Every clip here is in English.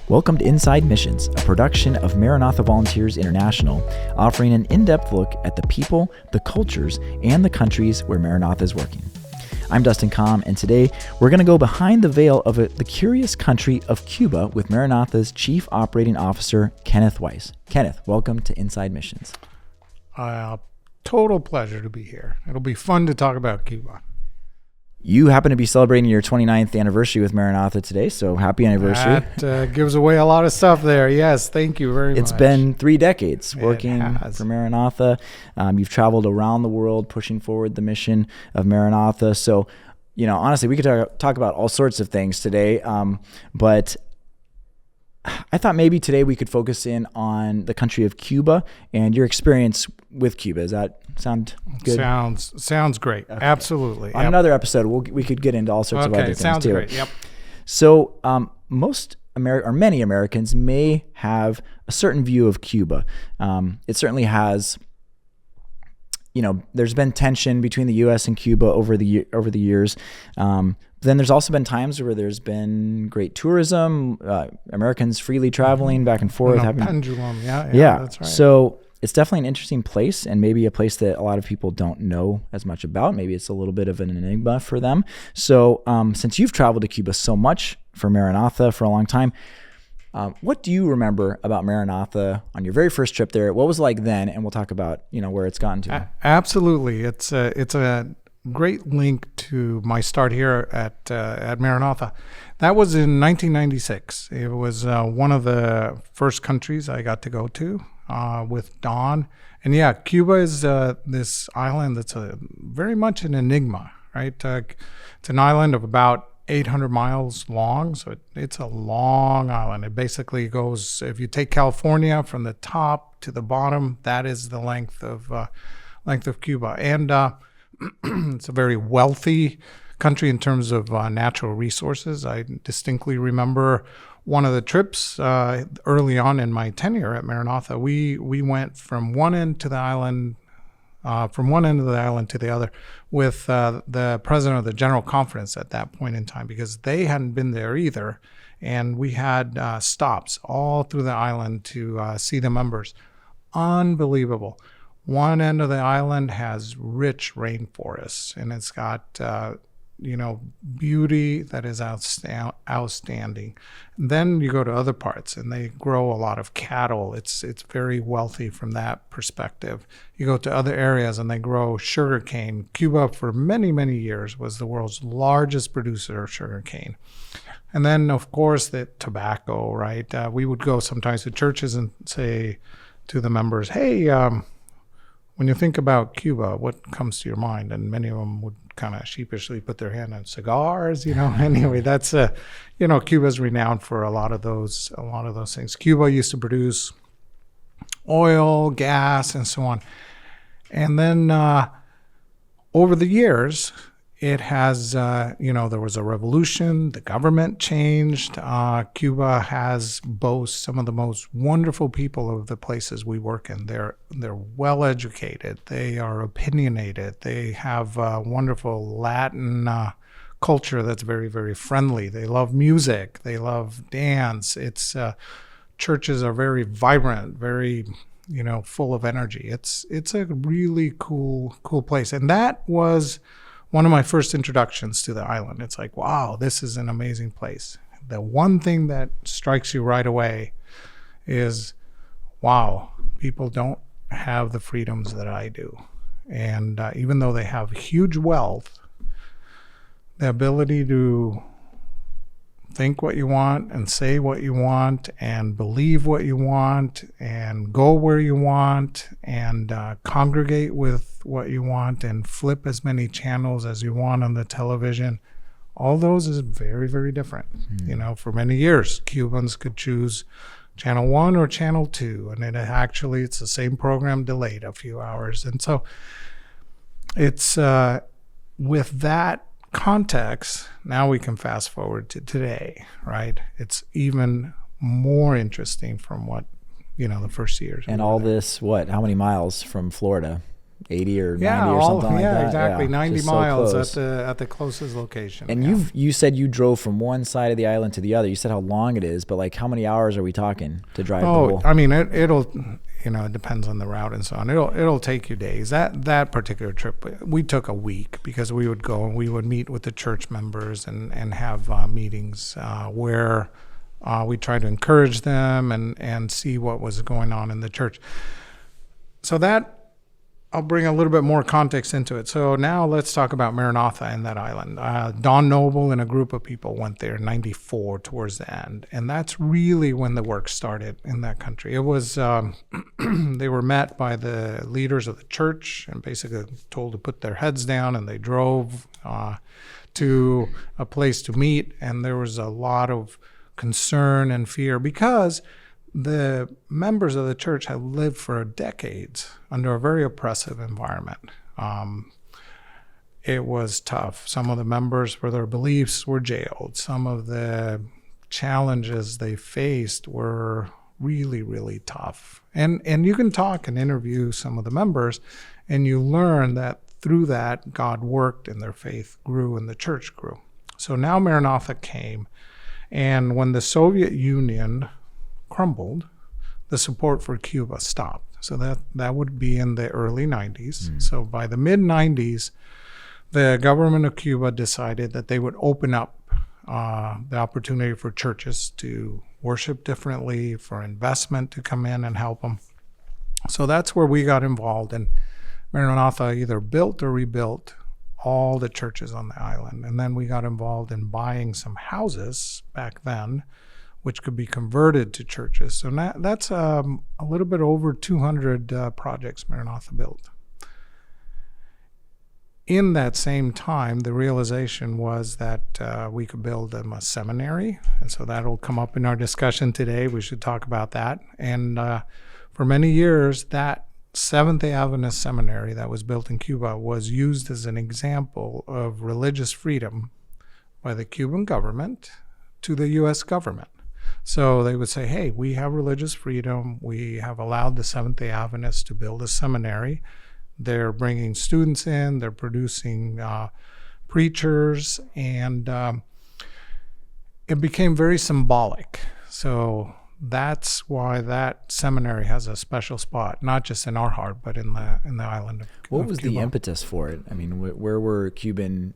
Welcome to Inside Missions, a production of Maranatha Volunteers International, offering an in-depth look at the people, the cultures, and the countries where Maranatha is working. I'm Dustin Comm, and today we're going to go behind the veil of the curious country of Cuba with Maranatha's Chief Operating Officer, Kenneth Weiss. Kenneth, welcome to Inside Missions. Total pleasure to be here. It'll be fun to talk about Cuba. You happen to be celebrating your 29th anniversary with Maranatha today, so happy anniversary. That gives away a lot of stuff there. Yes, thank you very much. It's been 3 decades working for Maranatha. You've traveled around the world pushing forward the mission of Maranatha. So, honestly, we could talk about all sorts of things today, but I thought maybe today we could focus in on the country of Cuba and your experience with Cuba. Does that sound good? Sounds great. Okay. Absolutely. On another episode, we could get into all sorts of other things sounds too. Great. Yep. So many Americans may have a certain view of Cuba. It certainly has. There's been tension between the U.S. and Cuba over the years. Then there's also been times where there's been great tourism, Americans freely traveling back and forth. Pendulum, yeah, that's right. So it's definitely an interesting place, and maybe a place that a lot of people don't know as much about. Maybe it's a little bit of an enigma for them. So since you've traveled to Cuba so much for Maranatha for a long time, what do you remember about Maranatha on your very first trip there? What was it like then? And we'll talk about where it's gotten to. Absolutely, it's a great link to my start here at Maranatha. That was in 1996. It was one of the first countries I got to go to with Don. And yeah, Cuba is this island that's very much an enigma, right? It's an island of about 800 miles long, so it's a long island. It basically goes, if you take California from the top to the bottom, that is the length of Cuba. And it's a very wealthy country in terms of natural resources. I distinctly remember one of the trips early on in my tenure at Maranatha. We went from one end of the island to the other with the president of the General Conference at that point in time, because they hadn't been there either. And we had stops all through the island to see the members. Unbelievable. One end of the island has rich rainforests, and it's got beauty that is outstanding. And then you go to other parts, and they grow a lot of cattle. It's very wealthy from that perspective. You go to other areas, and they grow sugarcane. Cuba, for many, many years, was the world's largest producer of sugarcane. And then, of course, the tobacco, right? We would go sometimes to churches and say to the members, hey, when you think about Cuba, what comes to your mind? And many of them would kind of sheepishly put their hand on cigars, Anyway, that's Cuba's renowned for a lot of those things. Cuba used to produce oil, gas, and so on. And then over the years, it has, there was a revolution, the government changed. Cuba boasts some of the most wonderful people of the places we work in. They're well educated, they are opinionated, they have a wonderful Latin culture that's very, very friendly. They love music, they love dance. Churches are very vibrant, very, full of energy. It's a really cool place. And that was one of my first introductions to the island. It's like, wow, this is an amazing place. The one thing that strikes you right away is, wow, people don't have the freedoms that I do. And even though they have huge wealth, the ability to think what you want and say what you want and believe what you want and go where you want and congregate with what you want and flip as many channels as you want on the television, all those is very, very different. For many years, Cubans could choose channel 1 or channel 2, and it's the same program delayed a few hours. And so it's with that context, now we can fast forward to today, right? It's even more interesting from what, the first years. And all this, how many miles from Florida? 80 or 90 or something like that. Exactly. Yeah, 90 just so miles close. at the closest location. And you said you drove from one side of the island to the other. You said how long it is, but like how many hours are we talking to drive the whole? I mean, it'll, it depends on the route and so on. It'll take you days. That particular trip, we took a week because we would go and we would meet with the church members and have meetings where we try to encourage them and see what was going on in the church. So that, I'll bring a little bit more context into it. So now let's talk about Maranatha and that island. Don Noble and a group of people went there in 94 towards the end. And that's really when the work started in that country. It was, they were met by the leaders of the church and basically told to put their heads down, and they drove to a place to meet. And there was a lot of concern and fear because the members of the church had lived for decades under a very oppressive environment. It was tough. Some of the members, for their beliefs, were jailed. Some of the challenges they faced were really, really tough. And you can talk and interview some of the members, and you learn that through that, God worked and their faith grew and the church grew. So now Maranatha came, and when the Soviet Union crumbled, the support for Cuba stopped. So that would be in the early 90s. So by the mid 90s, the government of Cuba decided that they would open up the opportunity for churches to worship differently, for investment to come in and help them. So that's where we got involved, and Maranatha either built or rebuilt all the churches on the island. And then we got involved in buying some houses back then, which could be converted to churches. So that's a little bit over 200 projects Maranatha built. In that same time, the realization was that we could build them a seminary. And so that'll come up in our discussion today. We should talk about that. And for many years, that Seventh-day Adventist seminary that was built in Cuba was used as an example of religious freedom by the Cuban government to the U.S. government. So they would say, hey, we have religious freedom. We have allowed the Seventh-day Adventists to build a seminary. They're bringing students in. They're producing preachers. And it became very symbolic. So that's why that seminary has a special spot, not just in our heart, but in the island of Cuba. What was the impetus for it? I mean, where were Cuban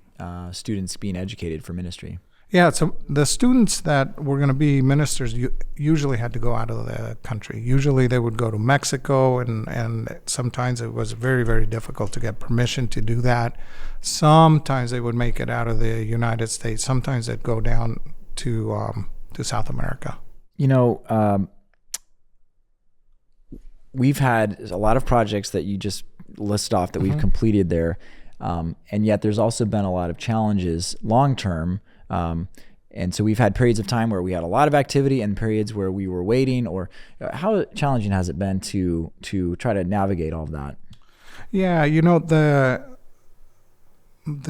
students being educated for ministry? Yeah, so the students that were going to be ministers usually had to go out of the country. Usually they would go to Mexico, and sometimes it was very, very difficult to get permission to do that. Sometimes they would make it out of the United States. Sometimes they'd go down to South America. We've had a lot of projects that you just listed off that we've completed there, and yet there's also been a lot of challenges long-term. And so we've had periods of time where we had a lot of activity and periods where we were waiting. Or how challenging has it been to try to navigate all of that? Yeah, the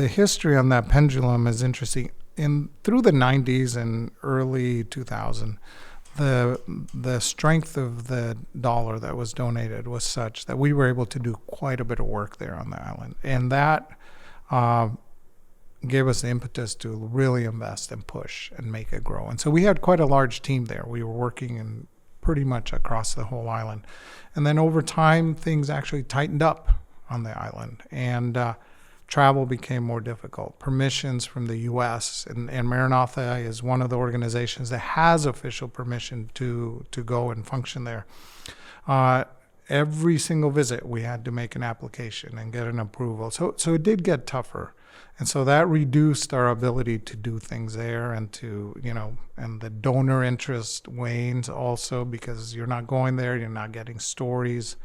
history on that pendulum is interesting. Through the 90s and early 2000, the strength of the dollar that was donated was such that we were able to do quite a bit of work there on the island. And that gave us the impetus to really invest and push and make it grow. And so we had quite a large team there. We were working in pretty much across the whole island. And then over time, things actually tightened up on the island, and travel became more difficult. Permissions from the U.S., and Maranatha is one of the organizations that has official permission to go and function there. Every single visit, we had to make an application and get an approval. So it did get tougher. And so that reduced our ability to do things there, and and the donor interest wanes also because you're not going there, you're not getting stories.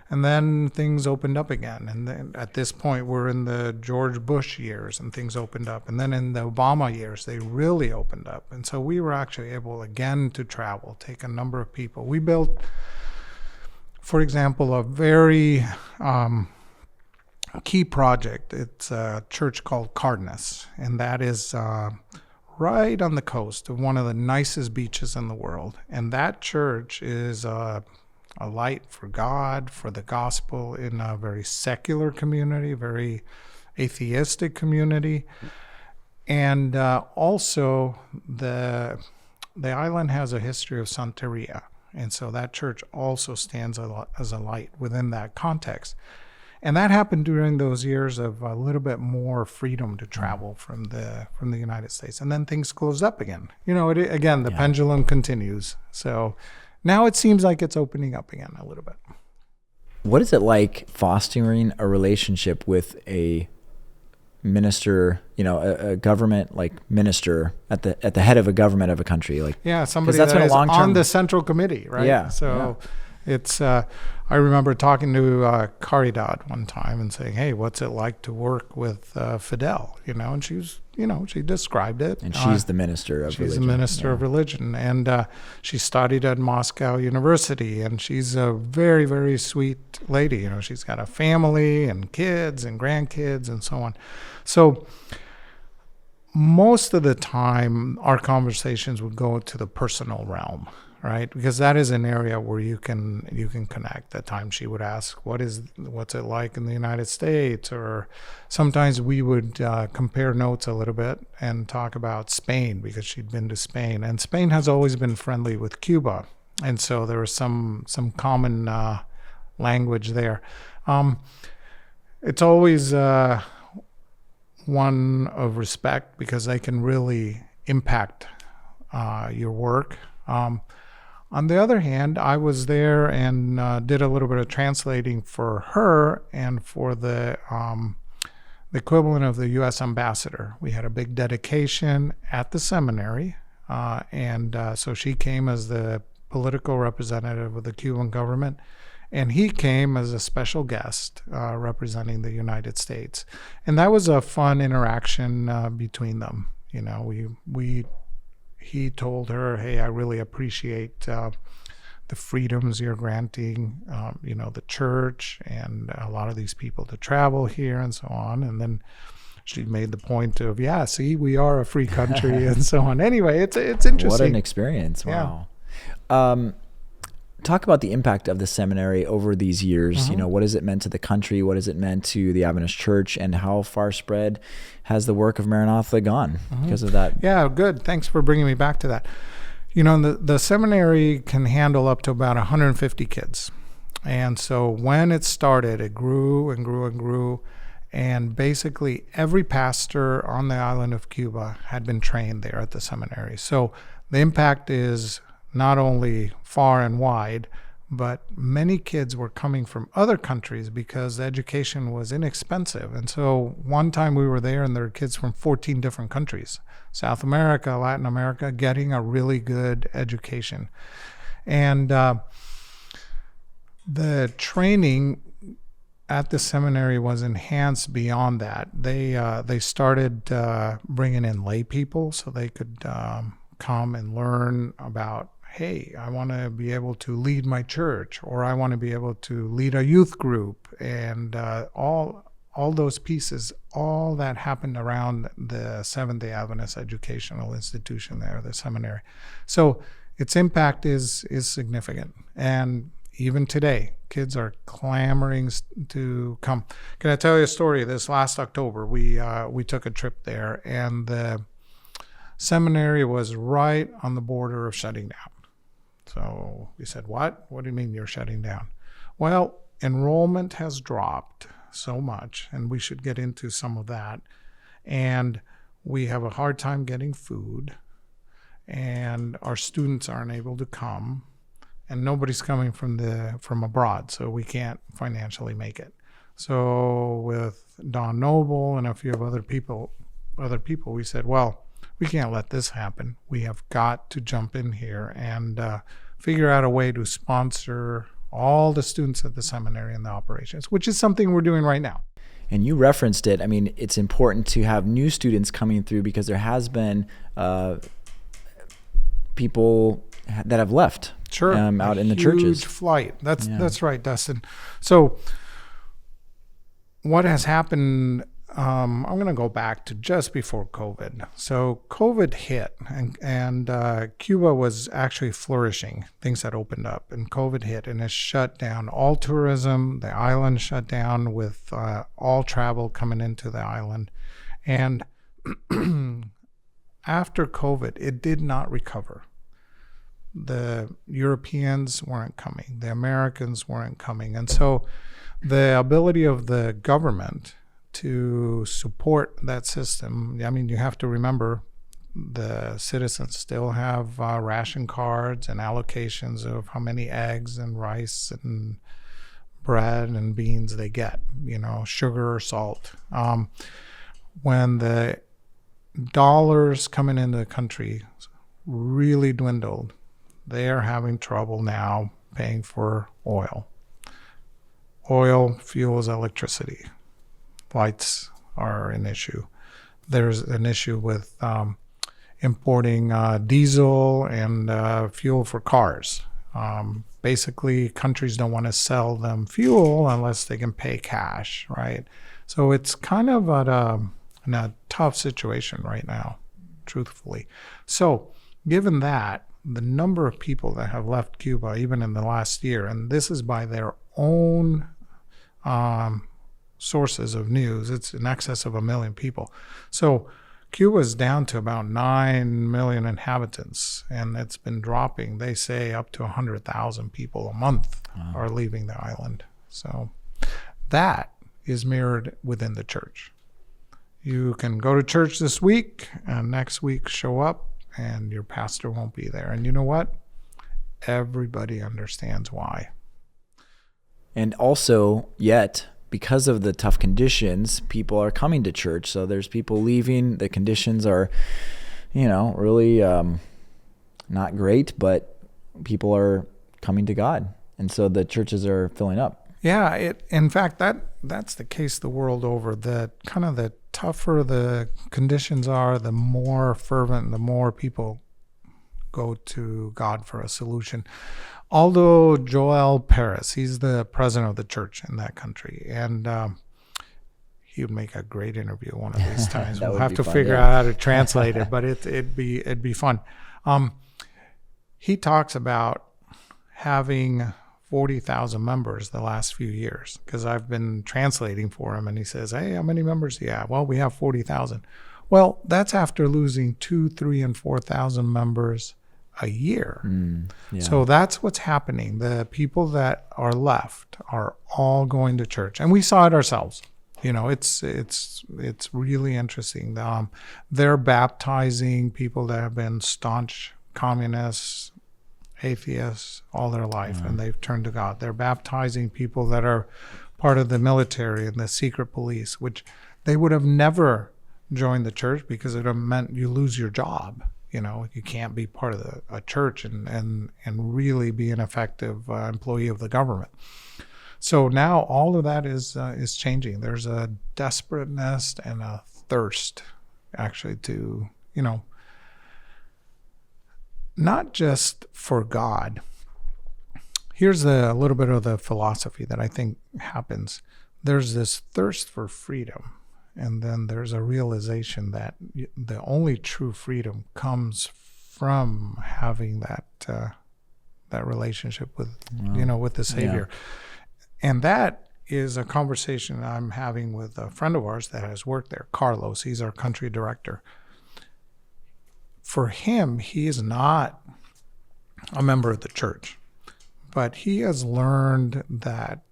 And then things opened up again. And then at this point, we're in the George Bush years, and things opened up. And then in the Obama years, they really opened up. And so we were actually able again to travel, take a number of people. We built, for example, a very key project. It's a church called Cardenas, and that is right on the coast of one of the nicest beaches in the world. And that church is a light for God, for the gospel in a very secular community, very atheistic community. And also the island has a history of Santeria. And so that church also stands as a light within that context. And that happened during those years of a little bit more freedom to travel from the United States. And then things closed up again. Again, the pendulum continues. So now it seems like it's opening up again a little bit. What is it like fostering a relationship with a minister, a government like minister at the head of a government of a country? Somebody that is on the central committee, right? Yeah. So it's, I remember talking to Caridad one time and saying, hey, what's it like to work with Fidel? And she was, she described it. And she's the minister of religion. She's the minister of religion. And she studied at Moscow University, and she's a very, very sweet lady. She's got a family and kids and grandkids and so on. So most of the time, our conversations would go to the personal realm, right? Because that is an area where you can connect. At times she would ask, what's it like in the United States? Or sometimes we would compare notes a little bit and talk about Spain, because she'd been to Spain. And Spain has always been friendly with Cuba. And so there was some common language there. It's always one of respect, because they can really impact your work. On the other hand, I was there and did a little bit of translating for her and for the equivalent of the U.S. ambassador. We had a big dedication at the seminary, and so she came as the political representative of the Cuban government, and he came as a special guest representing the United States. And that was a fun interaction between them. He told her, hey, I really appreciate the freedoms you're granting, the church and a lot of these people to travel here and so on. And then she made the point of, we are a free country and so on. Anyway, it's interesting. What an experience. Wow. Yeah. Talk about the impact of the seminary over these years. Mm-hmm. What has it meant to the country? What has it meant to the Adventist Church? And how far spread has the work of Maranatha gone because of that? Yeah, good. Thanks for bringing me back to that. The seminary can handle up to about 150 kids. And so when it started, it grew and grew and grew. And basically every pastor on the island of Cuba had been trained there at the seminary. So the impact is not only far and wide, but many kids were coming from other countries because the education was inexpensive. And so one time we were there and there were kids from 14 different countries, South America, Latin America, getting a really good education. And the training at the seminary was enhanced beyond that. They started bringing in lay people so they could come and learn about, hey, I want to be able to lead my church, or I want to be able to lead a youth group, and all those pieces, all that happened around the Seventh-day Adventist educational institution there, the seminary. So its impact is significant. And even today, kids are clamoring to come. Can I tell you a story? This last October, we took a trip there, and the seminary was right on the border of shutting down. So we said, what? What do you mean you're shutting down? Well, enrollment has dropped so much, and we should get into some of that. And we have a hard time getting food, and our students aren't able to come, and nobody's coming from abroad, so we can't financially make it. So with Don Noble and a few of other people, we said, well, we can't let this happen. We have got to jump in here and figure out a way to sponsor all the students at the seminary and the operations, which is something we're doing right now. And you referenced it. I mean, it's important to have new students coming through because there has been people that have left out in the churches. Huge flight. That's right, Dustin. So what has happened I'm going to go back to just before COVID. So COVID hit, and Cuba was actually flourishing. Things had opened up, and COVID hit, and it shut down all tourism. The island shut down with all travel coming into the island. And after COVID, it did not recover. The Europeans weren't coming. The Americans weren't coming. And so the ability of the government to support that system, I mean, you have to remember the citizens still have ration cards and allocations of how many eggs and rice and bread and beans they get, sugar or salt. When the dollars coming into the country really dwindled, they are having trouble now paying for oil. Oil fuels electricity. Lights are an issue. There's an issue with importing diesel and fuel for cars. Basically, countries don't want to sell them fuel unless they can pay cash, right? So it's kind of in a tough situation right now, truthfully. So given that, the number of people that have left Cuba, even in the last year, and this is by their own sources of news, it's in excess of 1 million people. So Cuba is down to about 9 million inhabitants, and it's been dropping. They say up to 100,000 people a month are leaving the island. So that is mirrored within the church. You can go to church this week, and next week show up, and your pastor won't be there. And you know what? Everybody understands why. And also, yet, because of the tough conditions, people are coming to church. So there's people leaving. The conditions are, really not great, but people are coming to God. And so the churches are filling up. Yeah, in fact, that's the case the world over. The tougher the conditions are, the more fervent, the more people go to God for a solution. Aldo Joel Perez, he's the president of the church in that country, and he would make a great interview one of these times. We'll have to figure out how to translate it, but it'd be fun. He talks about having 40,000 members the last few years, because I've been translating for him, and he says, "Hey, how many members do you have?" "Well, we have 40,000. Well, that's after losing 2,000, 3,000, and 4,000 members a year. So that's what's happening. The people that are left are all going to church, and we saw it ourselves. It's really interesting. They're baptizing people that have been staunch communists, atheists all their life, and they've turned to God. They're baptizing people that are part of the military and the secret police, which they would have never joined the church because it would have meant you lose your job. You can't be part of a church and really be an effective employee of the government. So now all of that is changing. There's a desperateness and a thirst, actually, to not just for God. Here's a little bit of the philosophy that I think happens. There's this thirst for freedom, and then there's a realization that the only true freedom comes from having that relationship with with the Savior. And that is a conversation I'm having with a friend of ours that has worked there, Carlos. He's our country director. For him, he is not a member of the church, but he has learned that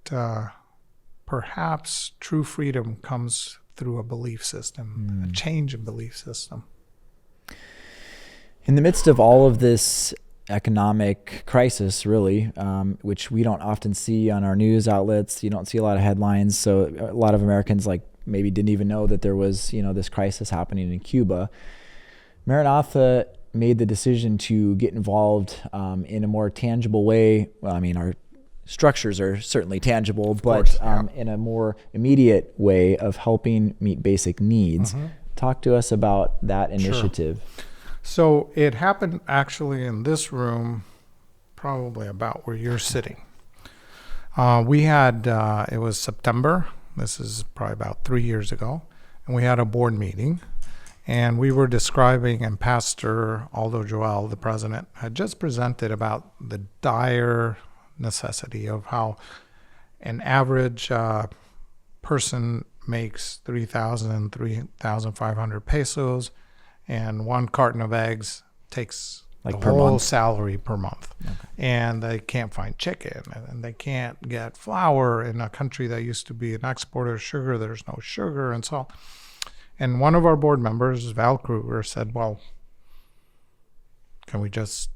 perhaps true freedom comes through a belief system, a change in belief system. In the midst of all of this economic crisis, really, which we don't often see on our news outlets, you don't see a lot of headlines. So a lot of Americans maybe didn't even know that there was, this crisis happening in Cuba. Maranatha made the decision to get involved in a more tangible way. Well, I mean, our structures are certainly tangible, but in a more immediate way of helping meet basic needs. Talk to us about that initiative. Sure. So it happened actually in this room, probably about where you're sitting. We had, it was September. This is probably about 3 years ago. and we had a board meeting, and we were describing, and Pastor Aldo Joel, the president, had just presented about the dire necessity of how an average person makes 3,500 pesos, and one carton of eggs takes like the whole salary per month. Okay. And they can't find chicken, and they can't get flour in a country that used to be an exporter of sugar. There's no sugar and salt. And one of our board members, Val Kruger, said, well, can we just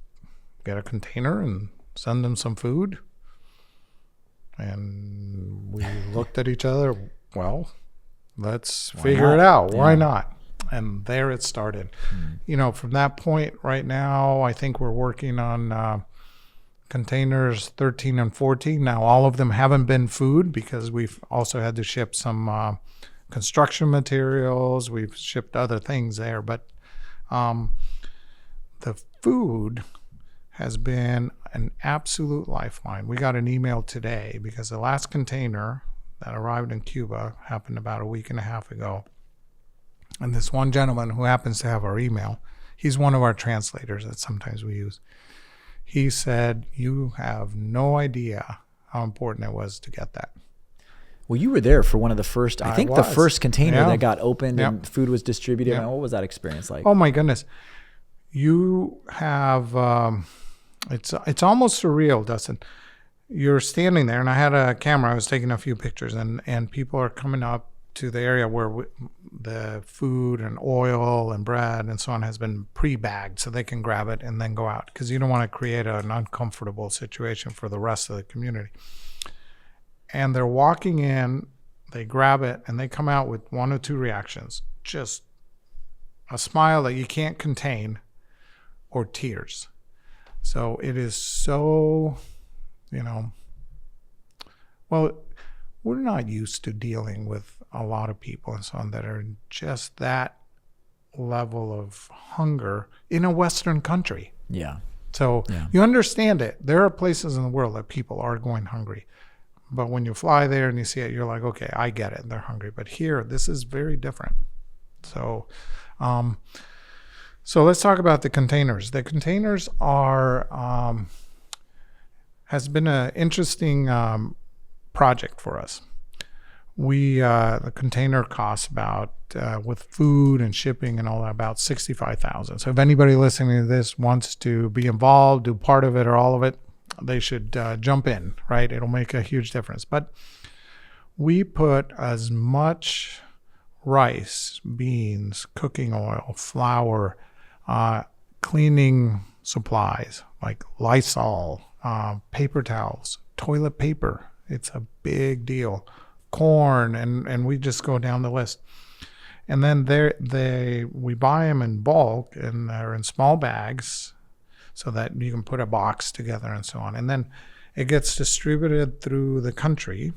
get a container and send them some food? And we looked at each other, well, let's figure it out. Why not? And there it started. You know, from that point right now, I think we're working on containers 13 and 14. Now, all of them haven't been food because we've also had to ship some construction materials. We've shipped other things there. But the food has been an absolute lifeline. We got an email today because the last container that arrived in Cuba happened about a week and a half ago. And this one gentleman who happens to have our email, he's one of our translators that sometimes we use. He said, you have no idea how important it was to get that. Well, you were there for one of the first, I think the first container that got opened and food was distributed. And what was that experience like? Oh my goodness. You have, it's almost surreal, Dustin. You're standing there, and I had a camera. I was taking a few pictures, and people are coming up to the area where the food and oil and bread and so on has been pre-bagged so they can grab it and then go out, because you don't want to create an uncomfortable situation for the rest of the community. And they're walking in, they grab it, and they come out with one or two reactions. Just a smile that you can't contain, or tears. So it is so, well, we're not used to dealing with a lot of people and so on that are just that level of hunger in a Western country. Yeah. So you understand it. There are places in the world that people are going hungry. But when you fly there and you see it, you're like, okay, I get it. They're hungry. But here, this is very different. So, so let's talk about the containers. The containers are, has been an interesting project for us. The container costs about, with food and shipping and all that, about $65,000. So if anybody listening to this wants to be involved, do part of it or all of it, they should jump in, right? It'll make a huge difference. But we put as much rice, beans, cooking oil, flour, cleaning supplies like Lysol, paper towels, toilet paper. It's a big deal. Corn, and we just go down the list. And then we buy them in bulk, and they're in small bags so that you can put a box together and so on. And then it gets distributed through the country.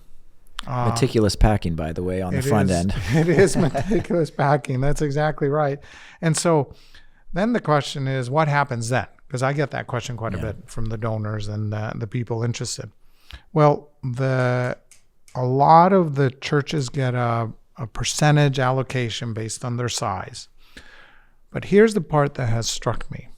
Meticulous packing, by the way, on the front end. It is meticulous packing. That's exactly right. And so then the question is, what happens then? Because I get that question quite a bit from the donors and the people interested. Well, a lot of the churches get a percentage allocation based on their size. But here's the part that has struck me.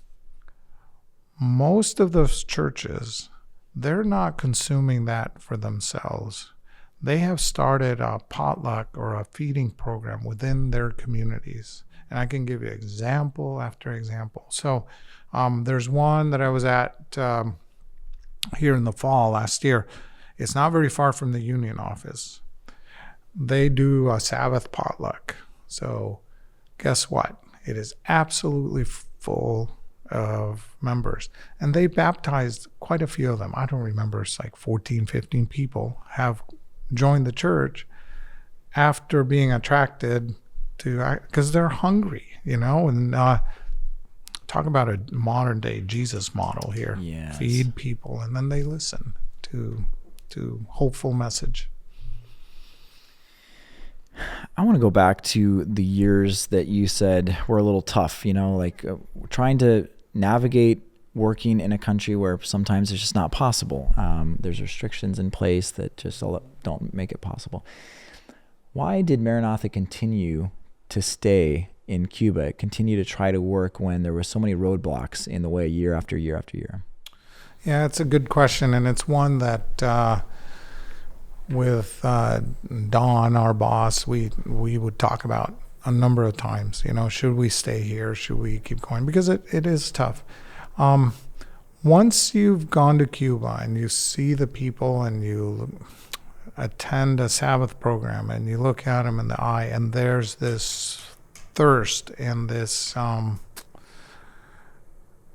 Most of those churches, they're not consuming that for themselves. They have started a potluck or a feeding program within their communities. And I can give you example after example. So there's one that I was at here in the fall last year. It's not very far from the union office. They do a Sabbath potluck. So guess what? It is absolutely full of members. And they baptized quite a few of them. I don't remember, it's like 14, 15 people have joined the church after being attracted to, because they're hungry, and talk about a modern day Jesus model here. Yes. Feed people, and then they listen to hopeful message. I want to go back to the years that you said were a little tough, trying to navigate working in a country where sometimes it's just not possible. There's restrictions in place that just don't make it possible. Why did Maranatha continue to stay in Cuba, continue to try to work when there were so many roadblocks in the way year after year after year? Yeah, it's a good question, and it's one that with Don, our boss, we would talk about a number of times. Should we stay here? Should we keep going? Because it is tough. Once you've gone to Cuba and you see the people and you attend a Sabbath program and you look at them in the eye, and there's this thirst and this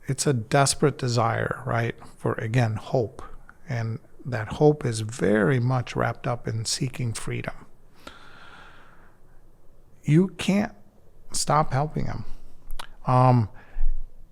it's a desperate desire, right, for, again, hope. And that hope is very much wrapped up in seeking freedom. You can't stop helping them.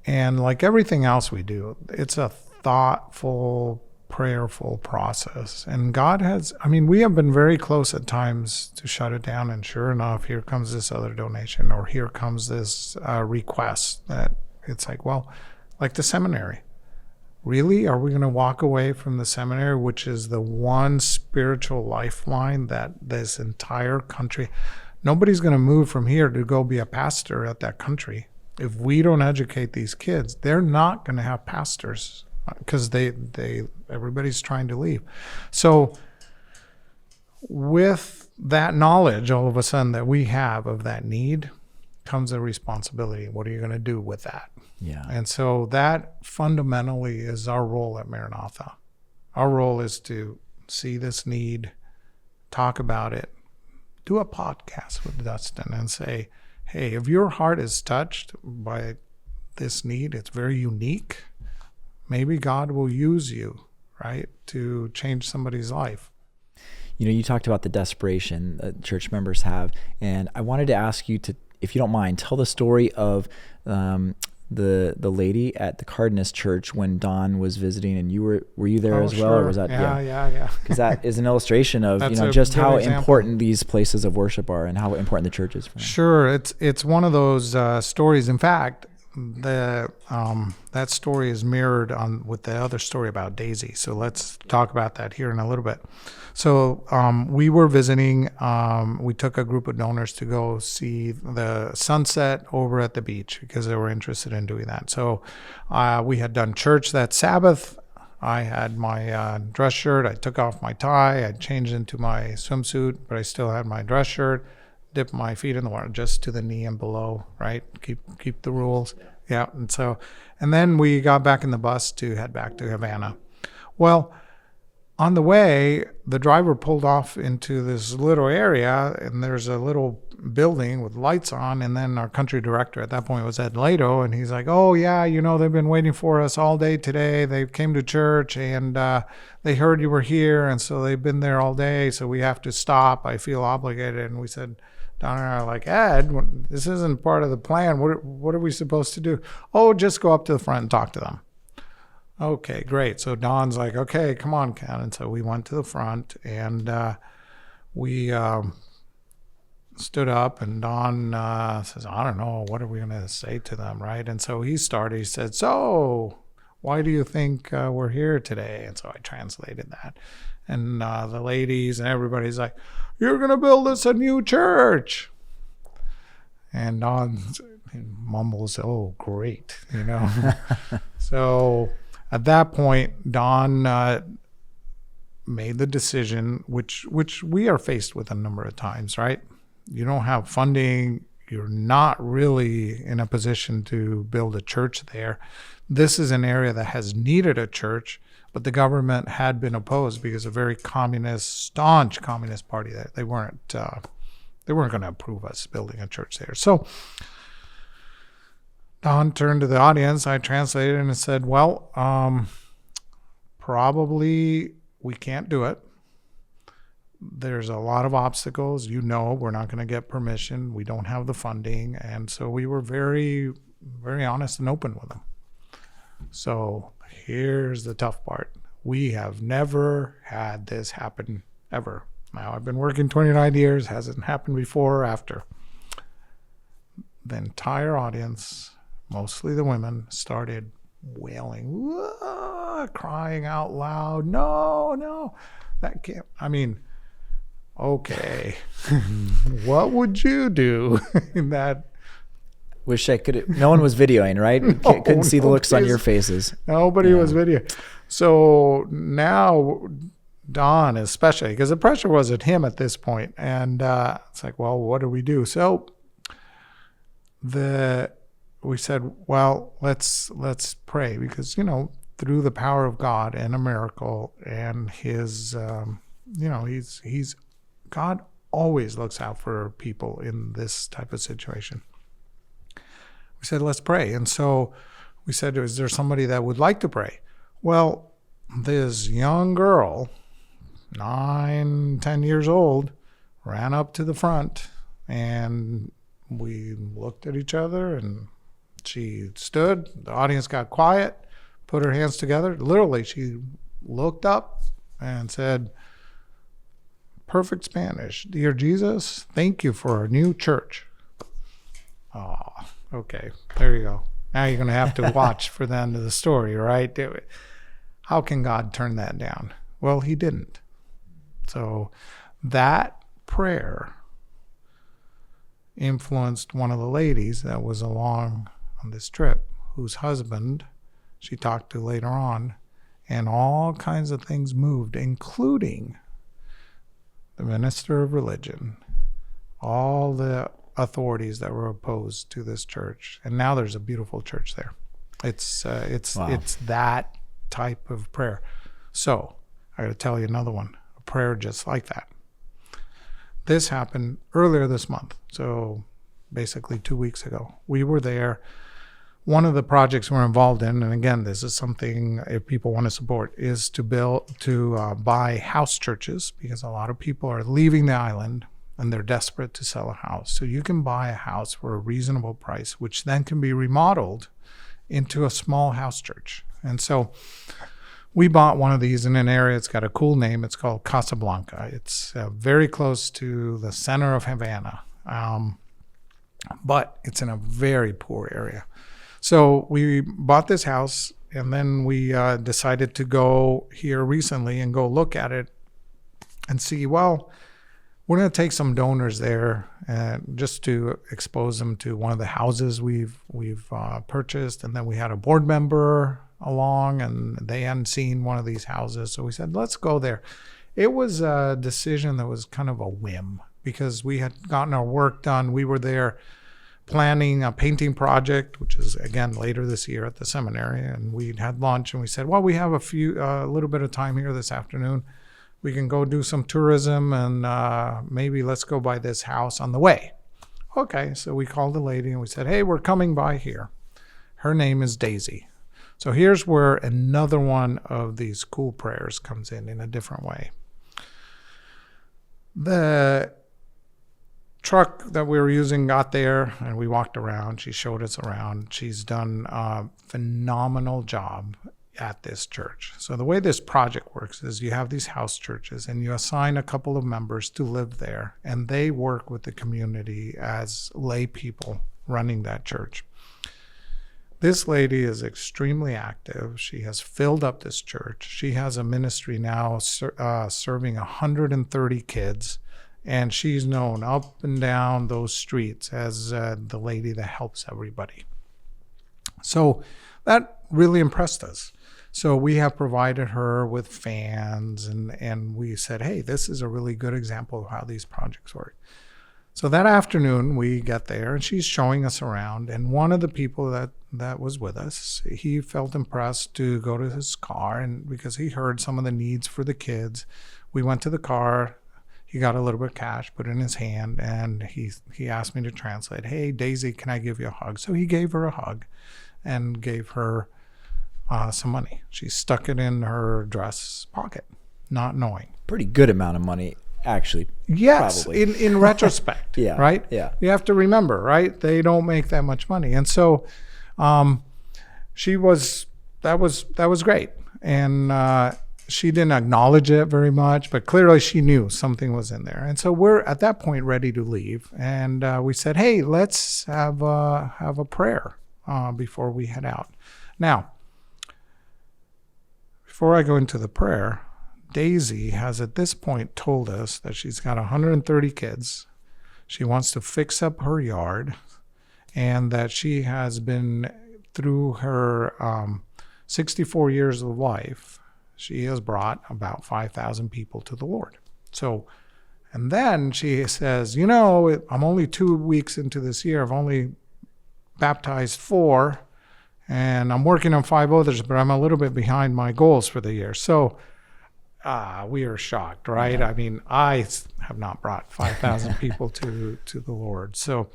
And like everything else we do, it's a thoughtful, prayerful process. And God we have been very close at times to shut it down. And sure enough, here comes this other donation, or here comes this request that it's like, well, like the seminary. Really? Are we going to walk away from the seminary, which is the one spiritual lifeline that this entire country, nobody's going to move from here to go be a pastor at that country. If we don't educate these kids, they're not going to have pastors because everybody's trying to leave. So with that knowledge, all of a sudden, that we have of that need, comes a responsibility. What are you going to do with that? Yeah. And so that fundamentally is our role at Maranatha. Our role is to see this need, talk about it, do a podcast with Dustin and say, hey, if your heart is touched by this need, it's very unique. Maybe God will use you, right, to change somebody's life. You talked about the desperation that church members have, and I wanted to ask you to, if you don't mind, tell the story of the lady at the Cardenas Church when Don was visiting, and were you there as well? Sure. Or was that yeah? Because that is an illustration of just how important these places of worship are and how important the church is for them. Sure, it's one of those stories. In fact, that story is mirrored with the other story about Daisy. So let's talk about that here in a little bit. So we were visiting. We took a group of donors to go see the sunset over at the beach because they were interested in doing that. So we had done church that Sabbath. I had my dress shirt. I took off my tie. I changed into my swimsuit, but I still had my dress shirt. Dipped my feet in the water just to the knee and below, right? Keep the rules. Yeah. And then we got back in the bus to head back to Havana. Well, on the way, the driver pulled off into this little area, and there's a little building with lights on. And then our country director at that point was Ed Lato, and he's like, oh, yeah, they've been waiting for us all day today. They came to church, and they heard you were here, and so they've been there all day, so we have to stop. I feel obligated. And we said, Don and I are like, Ed, this isn't part of the plan. What are we supposed to do? Oh, just go up to the front and talk to them. Okay, great. So Don's like, okay, come on, Ken. And so we went to the front, and we stood up, and Don says, I don't know, what are we going to say to them, right? And so he said, so why do you think we're here today? And so I translated that. And the ladies and everybody's like, you're going to build us a new church. And Don mumbles, oh, great, So at that point, Don made the decision, which we are faced with a number of times, right? You don't have funding. You're not really in a position to build a church there. This is an area that has needed a church, but the government had been opposed because a very staunch communist party that they weren't going to approve us building a church there. So Don turned to the audience. I translated and said, well, probably we can't do it. There's a lot of obstacles. We're not going to get permission. We don't have the funding. And so we were very, very honest and open with them. So here's the tough part. We have never had this happen ever. Now, I've been working 29 years. Hasn't happened before or after. The entire audience, mostly the women, started wailing, crying out loud, no, that can't. okay, what would you do in that? Wish I could. No one was videoing, right? Couldn't see the looks on your faces. Nobody was video. So now Don, especially, because the pressure was at him at this point, and it's like, well, what do we do? So we said, well, let's pray, because through the power of God and a miracle and His, he's God always looks out for people in this type of situation. We said, let's pray. And so we said, is there somebody that would like to pray? Well, this young girl, 9, 10 years old, ran up to the front, and we looked at each other, and she stood. The audience got quiet, put her hands together. Literally, she looked up and said, perfect Spanish, "Dear Jesus, thank you for our new church." Oh, okay, there you go. Now you're going to have to watch for the end of the story, right? How can God turn that down? Well, He didn't. So that prayer influenced one of the ladies that was along on this trip, whose husband she talked to later on, and all kinds of things moved, including the minister of religion, all the authorities that were opposed to this church, and now there's a beautiful church there. It's that type of prayer. So I got to tell you another one, a prayer just like that. This happened earlier this month, so basically 2 weeks ago. We were there. One of the projects we're involved in, and again, this is something if people want to support, is to buy house churches, because a lot of people are leaving the island and they're desperate to sell a house. So you can buy a house for a reasonable price, which then can be remodeled into a small house church. And so we bought one of these in an area. It's got a cool name. It's called Casablanca. It's very close to the center of Havana, but it's in a very poor area. So we bought this house, and then we decided to go here recently and go look at it and see, well, we're going to take some donors there just to expose them to one of the houses we've purchased. And then we had a board member along, and they hadn't seen one of these houses. So we said, let's go there. It was a decision that was kind of a whim, because we had gotten our work done. We were there planning a painting project, which is again later this year at the seminary, and we had lunch, and we said, well, we have a little bit of time here this afternoon. We can go do some tourism, and maybe let's go by this house on the way. Okay, so we called the lady and we said, hey, we're coming by here. Her name is Daisy. So here's where another one of these cool prayers comes in a different way. The truck that we were using got there, and we walked around. She showed us around. She's done a phenomenal job at this church. So the way this project works is you have these house churches, and you assign a couple of members to live there, and they work with the community as lay people running that church. This lady is extremely active. She has filled up this church. She has a ministry now serving 130 kids. And she's known up and down those streets as the lady that helps everybody. So that really impressed us. So we have provided her with fans, and we said, hey, this is a really good example of how these projects work. So that afternoon we get there, and she's showing us around. And one of the people that was with us, he felt impressed to go to his car, and because he heard some of the needs for the kids. We went to the car. He got a little bit of cash, put it in his hand, and he asked me to translate. Hey, Daisy, can I give you a hug? So he gave her a hug and gave her some money. She stuck it in her dress pocket, not knowing. Pretty good amount of money, actually. Yes, probably. in retrospect, yeah, right? Yeah. You have to remember, right? They don't make that much money. And so that was great. And she didn't acknowledge it very much, but clearly she knew something was in there. And so we're at that point ready to leave. And we said, hey, let's have a prayer before we head out. Now, before I go into the prayer, Daisy has at this point told us that she's got 130 kids. She wants to fix up her yard, and that she has been, through her 64 years of life, she has brought about 5,000 people to the Lord. So, and then she says, I'm only 2 weeks into this year. I've only baptized 4, and I'm working on 5 others, but I'm a little bit behind my goals for the year. So we are shocked, right? Yeah. I mean, I have not brought 5,000 people to the Lord. So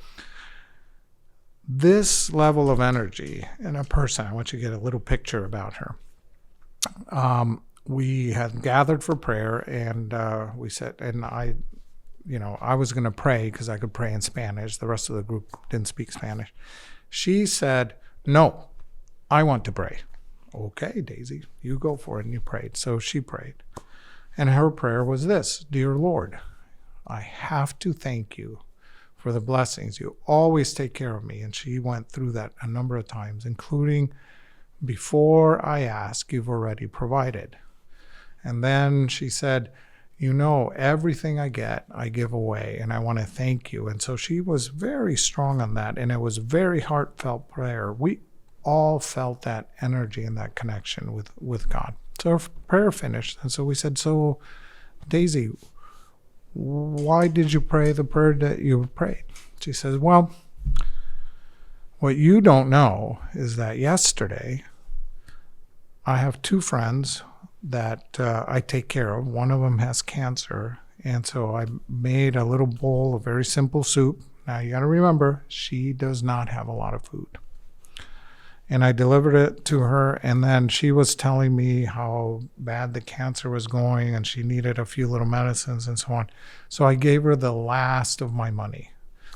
this level of energy in a person, I want you to get a little picture about her. We had gathered for prayer, and we said, and I was going to pray because I could pray in Spanish. The rest of the group didn't speak Spanish. She said, "No, I want to pray." Okay, Daisy, you go for it. And you prayed. So she prayed. And her prayer was this: "Dear Lord, I have to thank you for the blessings. You always take care of me." And she went through that a number of times, including, "Before I ask, you've already provided." And then she said, "Everything I get, I give away, and I want to thank you." And so she was very strong on that, and it was a very heartfelt prayer. We all felt that energy and that connection with God. So our prayer finished, and so we said, "So, Daisy, why did you pray the prayer that you prayed?" She says, "Well, what you don't know is that yesterday I have 2 friends that I take care of. One of them has cancer, and so I made a little bowl of very simple soup. Now you got to remember, she does not have a lot of food. And I delivered it to her, and then she was telling me how bad the cancer was going, and she needed a few little medicines and so on. So I gave her the last of my money.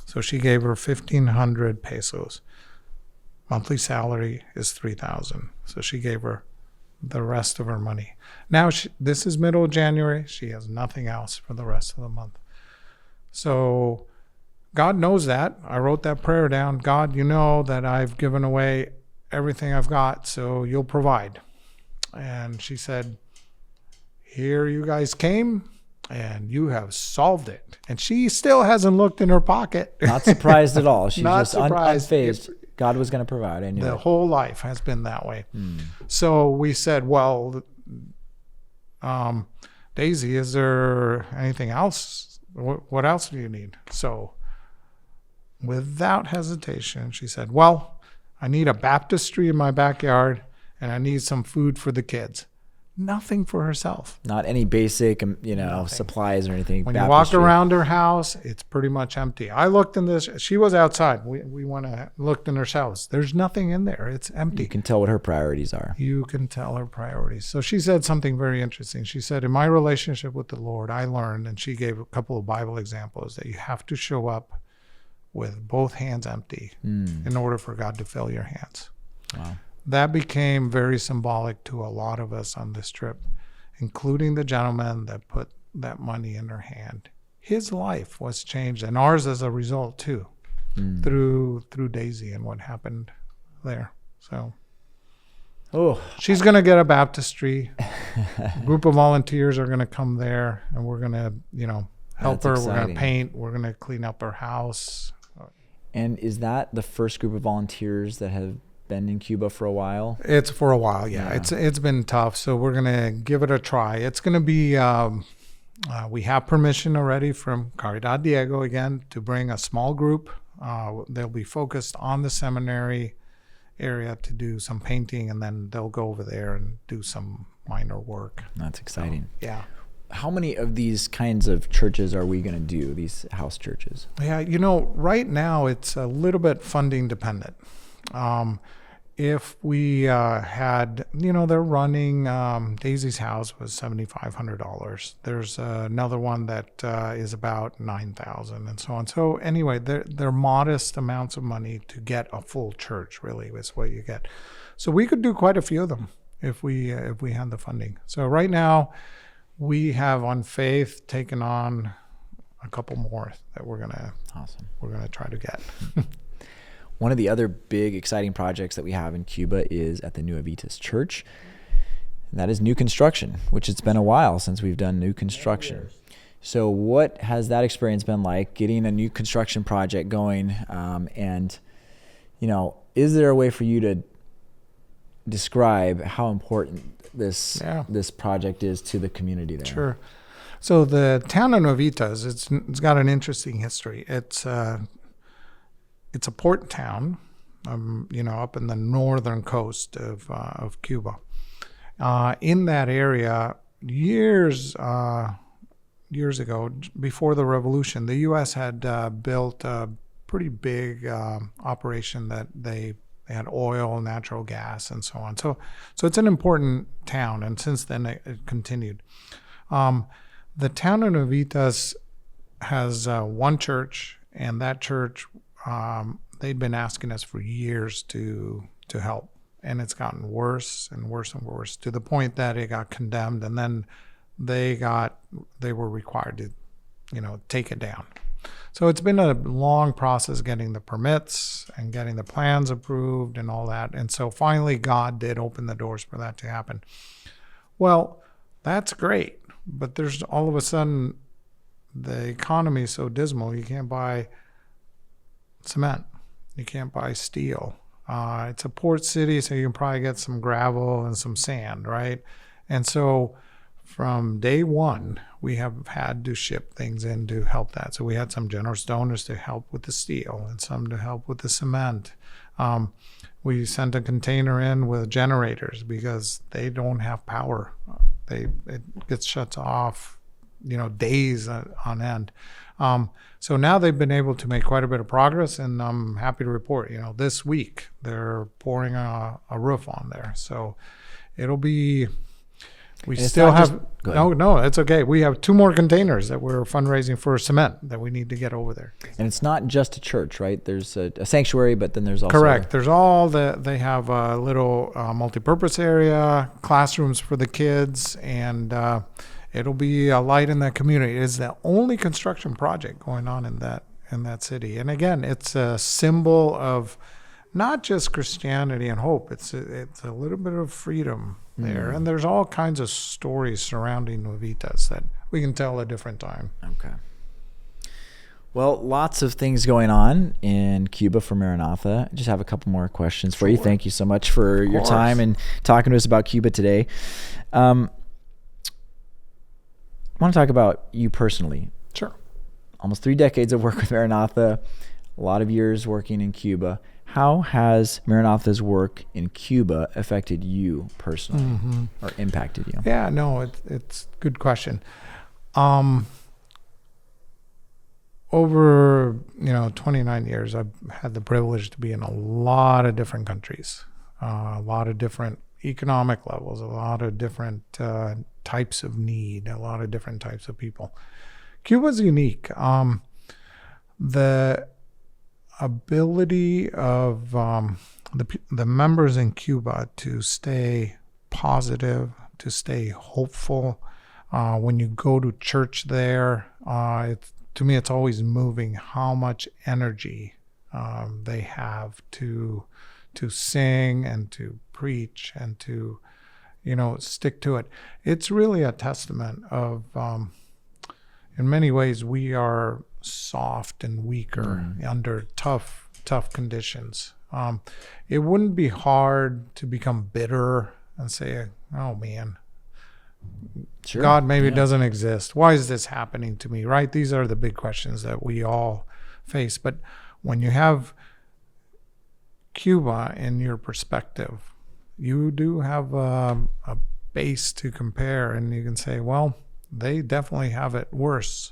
So she gave her 1,500 pesos. Monthly salary is 3,000. So she gave her the rest of her money. Now, this is middle of January. She has nothing else for the rest of the month. So God knows that. I wrote that prayer down. God, you know that I've given away everything I've got, so you'll provide. And she said, "Here you guys came, and you have solved it." And she still hasn't looked in her pocket. Not surprised at all. She's Not just surprised. unfazed. God was going to provide. I knew The it. whole life has been that way. So we said, "Well, Daisy, is there anything else? What else do you need?" So without hesitation, she said, "Well, I need a baptistry in my backyard, and I need some food for the kids." Nothing for herself. Not any basic, Nothing. supplies or anything. When you walk around her house, it's pretty much empty. I looked in this. She was outside. We went and looked in her house. There's nothing in there. It's empty. You can tell what her priorities are. You can tell her priorities. So she said something very interesting. She said, "In my relationship with the Lord, I learned," and she gave a couple of Bible examples, "that you have to show up with both hands empty in order for God to fill your hands." Wow. That became very symbolic to a lot of us on this trip, including the gentleman that put that money in her hand. His life was changed, and ours as a result too, through Daisy and what happened there. So she's going to get a baptistry. A group of volunteers are going to come there, and we're going to, help That's her. exciting. We're going to paint. We're going to clean up her house. And is that the first group of volunteers that have been in Cuba for a while? It's for a while, yeah. It's been tough, so we're gonna give it a try. It's gonna be. We have permission already from Caridad Diego again to bring a small group. They'll be focused on the seminary area to do some painting, and then they'll go over there and do some minor work. That's exciting. So, yeah. How many of these kinds of churches are we going to do, these house churches? Yeah, right now it's a little bit funding dependent. If we had, they're running, Daisy's house was $7,500. There's another one that is about $9,000 and so on. So anyway, they're modest amounts of money to get a full church, really, is what you get. So we could do quite a few of them if we had the funding. So right now we have on faith taken on a couple more that we're gonna try to get. One of the other big exciting projects that we have in Cuba is at the New Adventist Church. that is new construction, which it's been a while since we've done new construction. So what has that experience been like, getting a new construction project going? And, is there a way for you to describe how important this project is to the community there? Sure. So the town of Novitas, it's got an interesting history. It's a port town, up in the northern coast of Cuba. In that area, years ago, before the revolution, the U.S. had built a pretty big operation that they had oil, natural gas, and so on. So it's an important town, and since then it continued. The town of Novitas has one church, and that church, they'd been asking us for years to help, and it's gotten worse and worse and worse, to the point that it got condemned, and then they were required to, take it down. So it's been a long process getting the permits and getting the plans approved and all that. And so finally God did open the doors for that to happen. Well, that's great. But there's all of a sudden the economy is so dismal, you can't buy cement. You can't buy steel. It's a port city, so you can probably get some gravel and some sand, right? And so from day one, we have had to ship things in to help that. So we had some generous donors to help with the steel and some to help with the cement. We sent a container in with generators because they don't have power. It gets shut off, days on end. So now they've been able to make quite a bit of progress, and I'm happy to report, this week they're pouring a roof on there. So it'll be... We still have no, it's okay. We have 2 more containers that we're fundraising for cement that we need to get over there. And it's not just a church, right? There's a sanctuary, but then there's also correct. There's they have a little multi-purpose area, classrooms for the kids, and it'll be a light in that community. It is the only construction project going on in that city. And again, it's a symbol of not just Christianity and hope. It's a little bit of freedom there. And there's all kinds of stories surrounding Novitas that we can tell at a different time. Okay. Well, lots of things going on in Cuba for Maranatha. I just have a couple more questions for you. Thank you so much for your time and talking to us about Cuba today. I want to talk about you personally. Sure. Almost 3 decades of work with Maranatha, a lot of years working in Cuba. How has Maranatha's work in Cuba affected you personally or impacted you? Yeah, no, it's a good question. Over 29 years, I've had the privilege to be in a lot of different countries, a lot of different economic levels, a lot of different types of need, a lot of different types of people. Cuba's unique. The ability of the members in Cuba to stay positive, to stay hopeful. When you go to church there, to me, it's always moving how much energy they have to sing and to preach and to, stick to it. It's really a testament of, in many ways, we are soft and weaker under tough conditions. It wouldn't be hard to become bitter and say, oh man, sure, God maybe doesn't exist. Why is this happening to me, right? These are the big questions that we all face. But when you have Cuba in your perspective, you do have a base to compare, and you can say, well, they definitely have it worse.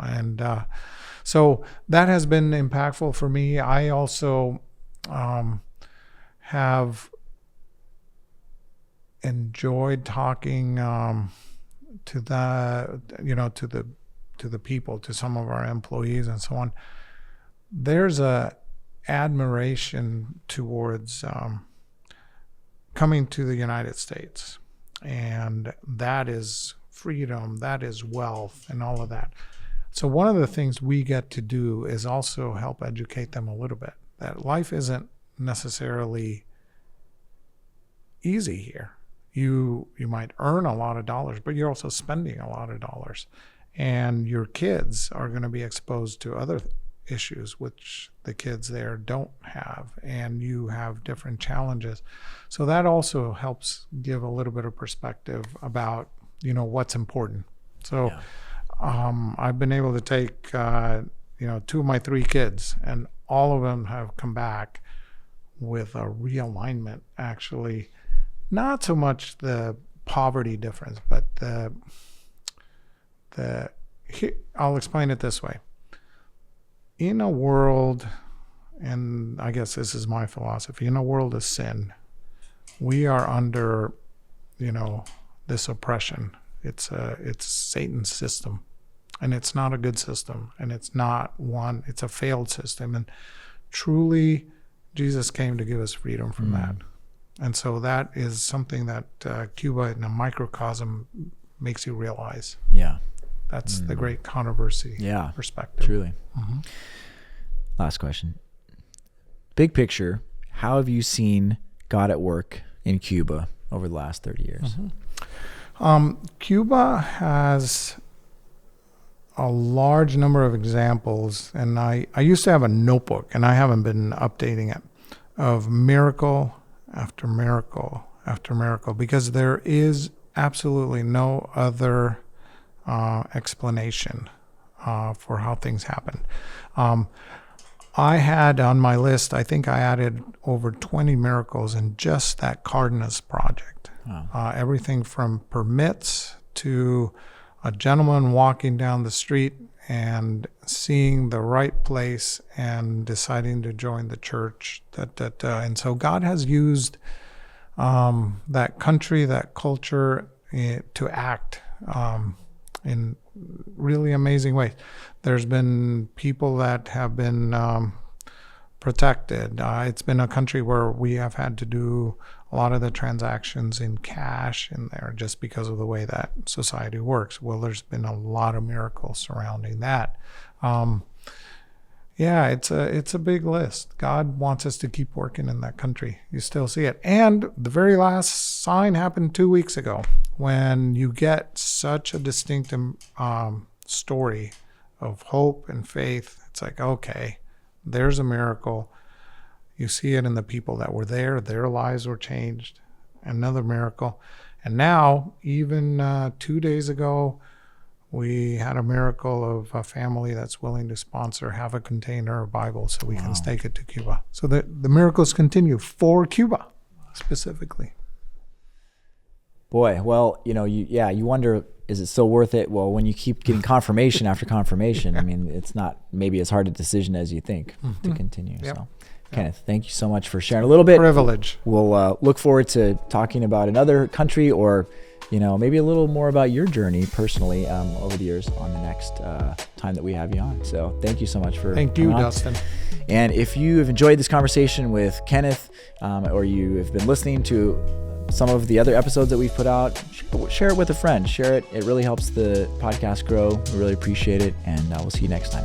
And so that has been impactful for me. I also have enjoyed talking to the people, to some of our employees and so on. There's a admiration towards coming to the United States, and that is freedom, that is wealth, and all of that. So one of the things we get to do is also help educate them a little bit that life isn't necessarily easy here. you might earn a lot of dollars, but you're also spending a lot of dollars. And your kids are going to be exposed to other issues which the kids there don't have, and you have different challenges. So that also helps give a little bit of perspective about, what's important. So I've been able to take, 2 of my 3 kids, and all of them have come back with a realignment, actually. Not so much the poverty difference, but I'll explain it this way. In a world, and I guess this is my philosophy, in a world of sin, we are under, this oppression. It's Satan's system, and it's not a good system, and it's a failed system. And truly, Jesus came to give us freedom from that. And so that is something that Cuba in a microcosm makes you realize. Yeah. That's the great controversy perspective. Truly. Mm-hmm. Last question. Big picture, how have you seen God at work in Cuba over the last 30 years? Cuba has a large number of examples, and I used to have a notebook, and I haven't been updating it, of miracle after miracle after miracle, because there is absolutely no other explanation for how things happen. I had on my list, I think I added over 20 miracles in just that Cardenas project. Wow. Everything from permits to a gentleman walking down the street and seeing the right place and deciding to join the church. And so God has used that country, that culture to act in really amazing ways. There's been people that have been protected. It's been a country where we have had to do a lot of the transactions in cash in there just because of the way that society works. Well, there's been a lot of miracles surrounding that. It's a big list. God wants us to keep working in that country. You still see it. And the very last sign happened 2 weeks ago, when you get such a distinct story of hope and faith. It's like, okay, there's a miracle. You see it in the people that were there. Their lives were changed. Another miracle. And now, even 2 days ago, we had a miracle of a family that's willing to have a container of Bible so we can take it to Cuba. So the miracles continue for Cuba specifically. Boy, well, you wonder, is it still worth it? Well, when you keep getting confirmation after confirmation, I mean, it's not maybe as hard a decision as you think to continue. Yep. So, Kenneth, thank you so much for sharing a little bit. Privilege. We'll look forward to talking about another country, or maybe a little more about your journey personally over the years on the next time that we have you on. So thank you so much for Thank you, Dustin. And if you have enjoyed this conversation with Kenneth, or you have been listening to some of the other episodes that we've put out, share it with a friend. Share it. It really helps the podcast grow. We really appreciate it. And we'll see you next time.